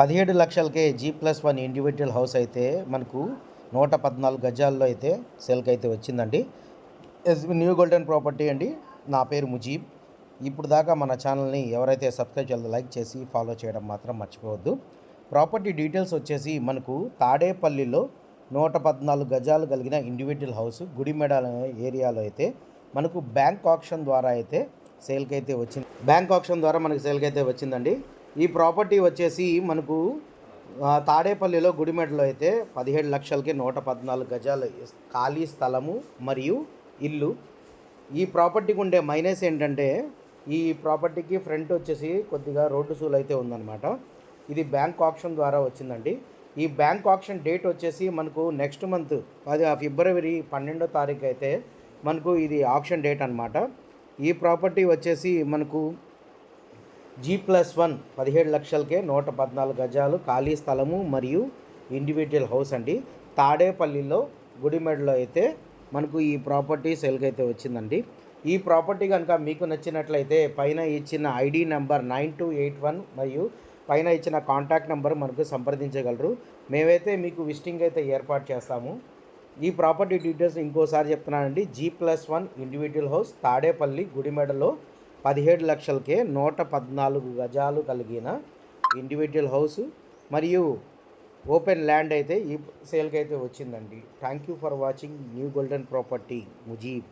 17 లక్షలకే G+1 individual house అయితే మనకు 114 గజాల్లో అయితే సేల్కి అయితే వచ్చిందండి. న్యూ గోల్డెన్ ప్రాపర్టీ అండి. నా పేరు ముజీబ్. ఇప్పుడు దాకా మన ఛానల్ని ఎవరైతే సబ్స్క్రైబ్ చేయాలో లైక్ చేసి ఫాలో చేయడం మాత్రం మర్చిపోవద్దు. ప్రాపర్టీ డీటెయిల్స్ వచ్చేసి మనకు తాడేపల్లిలో 114 గజాలు కలిగిన ఇండివిజువల్ హౌస్ గుడిమెడ ఏరియాలో అయితే మనకు బ్యాంక్ ఆప్షన్ ద్వారా అయితే సేల్కి అయితే వచ్చింది. బ్యాంక్ ఆప్షన్ ద్వారా మనకు సేల్కి అయితే వచ్చిందండి. ఈ ప్రాపర్టీ వచ్చేసి మనకు తాడేపల్లిలో గుడిమెడలో అయితే 17 లక్షలకి 114 గజాలు ఖాళీ స్థలము మరియు ఇల్లు. ఈ ప్రాపర్టీకి ఉండే మైనస్ ఏంటంటే ఈ ప్రాపర్టీకి ఫ్రంట్ వచ్చేసి కొద్దిగా రోడ్డు సూల్ అయితే ఉందన్నమాట. ఇది బ్యాంక్ ఆప్షన్ ద్వారా వచ్చిందండి. ఈ బ్యాంక్ ఆప్షన్ డేట్ వచ్చేసి మనకు నెక్స్ట్ మంత్ ఫిబ్రవరి 12వ తారీఖు అయితే మనకు ఇది ఆప్షన్ డేట్ అనమాట. ఈ ప్రాపర్టీ వచ్చేసి మనకు G+1 17 లక్షలకే 114 గజాలు ఖాళీ స్థలము మరియు ఇండివిజువల్ హౌస్ అండి. తాడేపల్లిలో గుడిమెడలో అయితే మనకు ఈ ప్రాపర్టీ సేల్కి అయితే వచ్చిందండి. ఈ ప్రాపర్టీ కనుక మీకు నచ్చినట్లయితే పైన ఇచ్చిన ఐడి నెంబర్ 9281 మరియు పైన ఇచ్చిన కాంటాక్ట్ నెంబర్ మనకు సంప్రదించగలరు. మేమైతే మీకు విజిటింగ్ అయితే ఏర్పాటు చేస్తాము. ఈ ప్రాపర్టీ డీటెయిల్స్ ఇంకోసారి చెప్తున్నానండి. G+1 ఇండివిజువల్ హౌస్ తాడేపల్లి గుడిమెడలో 17 లక్షలకే 114 గజాలు కలిగిన ఇండివిజువల్ హౌస్ మరియు ఓపెన్ ల్యాండ్ అయితే ఈ సేల్కి అయితే వచ్చిందండి. Thank you for watching new golden property Mujeeb.